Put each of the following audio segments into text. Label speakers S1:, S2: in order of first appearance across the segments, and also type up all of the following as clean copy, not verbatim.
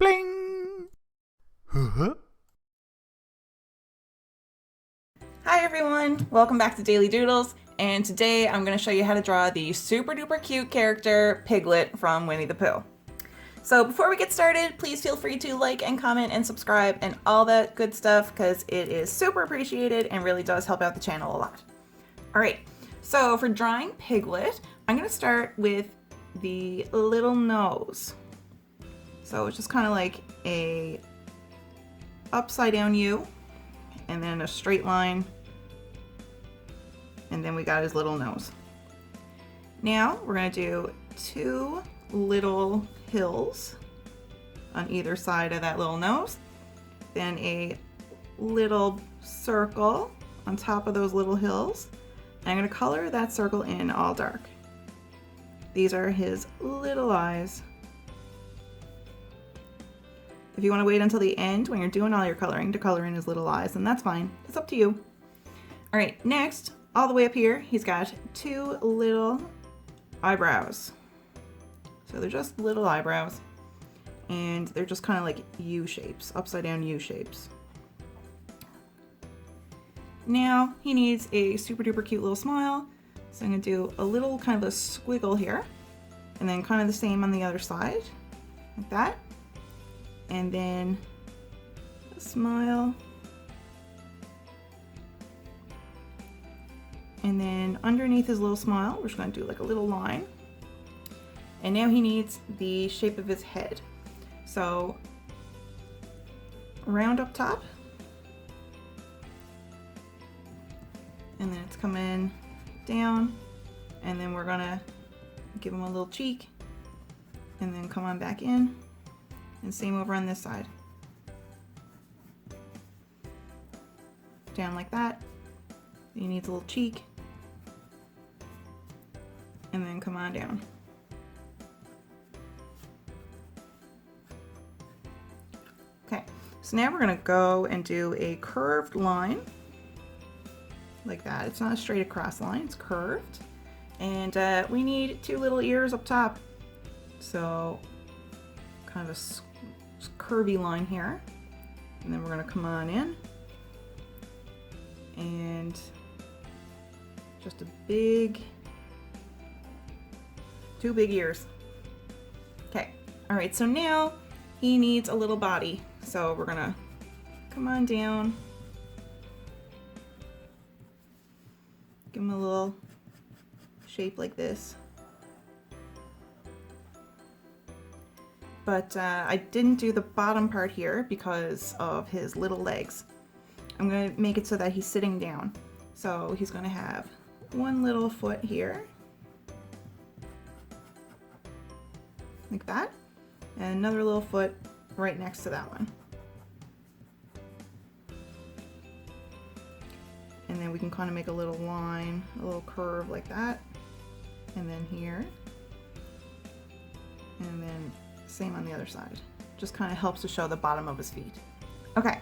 S1: Bling! Huh?
S2: Hi everyone, welcome back to Daily Doodles, and today I'm going to show you how to draw the super duper cute character Piglet from Winnie-the-Pooh. So before we get started, please feel free to like and comment and subscribe and all that good stuff because it is super appreciated and really does help out the channel a lot. Alright, so for drawing Piglet, I'm going to start with the little nose. So it's just kind of like a upside down U and then a straight line, and then we got his little nose. Now we're going to do two little hills on either side of that little nose, then a little circle on top of those little hills. I'm going to color that circle in all dark. These are his little eyes. If you want to wait until the end when you're doing all your coloring to color in his little eyes, then that's fine. It's up to you. All right, next, all the way up here, he's got two little eyebrows. So they're just little eyebrows, and they're just kind of like U shapes, upside down U shapes. Now he needs a super duper cute little smile. So I'm gonna do a little kind of a squiggle here, and then kind of the same on the other side, like that. And then a smile. And then underneath his little smile, we're just going to do like a little line. And now he needs the shape of his head. So round up top. And then it's coming down. And then we're going to give him a little cheek. And then come on back in. And same over on this side. Down like that. He needs a little cheek. And then come on down. Okay, so now we're gonna go and do a curved line. Like that. It's not a straight across line, it's curved. And we need two little ears up top. So kind of a curvy line here, and then we're going to come on in and just two big ears. Okay, all right, so now he needs a little body, so we're gonna come on down, give him a little shape like this. But I didn't do the bottom part here because of his little legs. I'm going to make it so that he's sitting down. So he's going to have one little foot here, like that, and another little foot right next to that one. And then we can kind of make a little line, a little curve like that, and then here, and then same on the other side. Just kind of helps to show the bottom of his feet. Okay,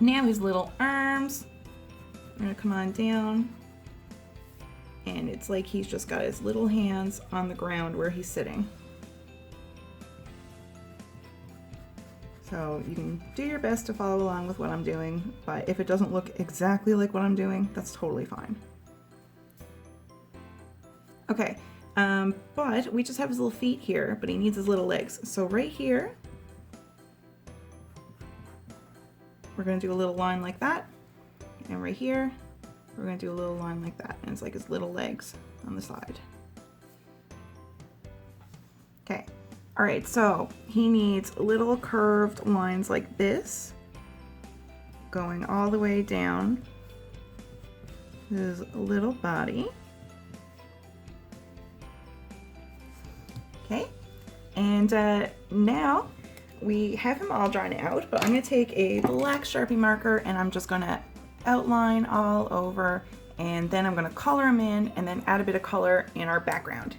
S2: now his little arms. We're gonna come on down, and it's like he's just got his little hands on the ground where he's sitting. So you can do your best to follow along with what I'm doing, but if it doesn't look exactly like what I'm doing, that's totally fine. Okay. But we just have his little feet here, but he needs his little legs. So right here, we're going to do a little line like that. And right here, we're going to do a little line like that. And it's like his little legs on the side. Okay. All right, so he needs little curved lines like this, going all the way down his little body. Okay, and now we have him all drawn out, but I'm going to take a black Sharpie marker and I'm just going to outline all over, and then I'm going to color him in and then add a bit of color in our background.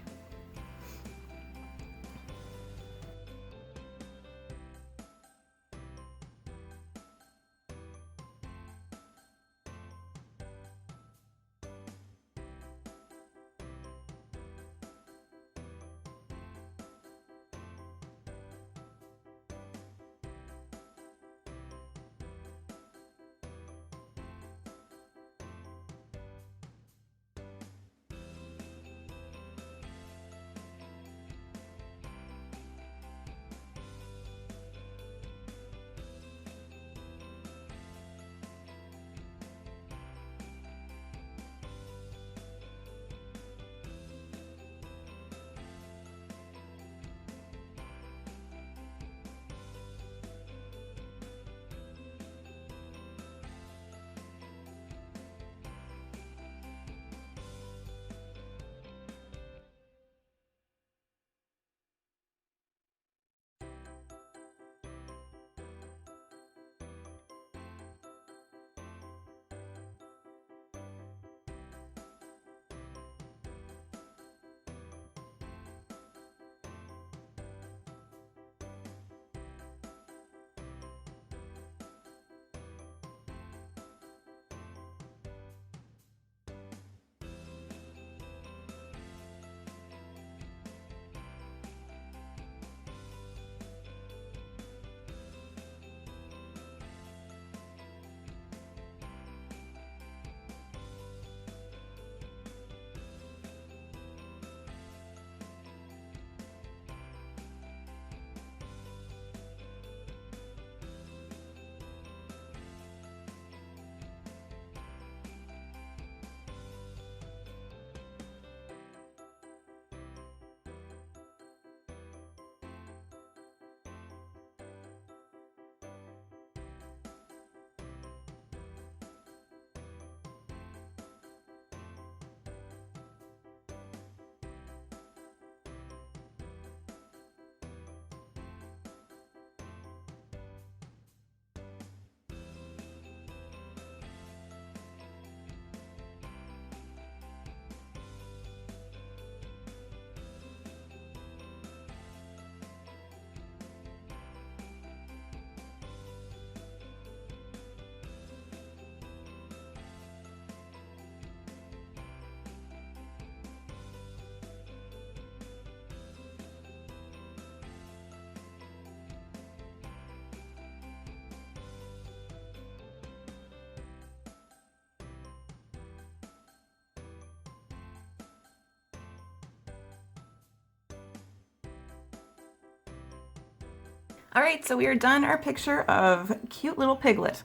S2: All right, so we are done our picture of cute little Piglet.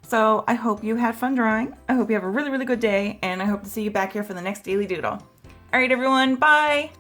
S2: So I hope you had fun drawing. I hope you have a really, really good day, and I hope to see you back here for the next Daily Doodle. All right, everyone, bye.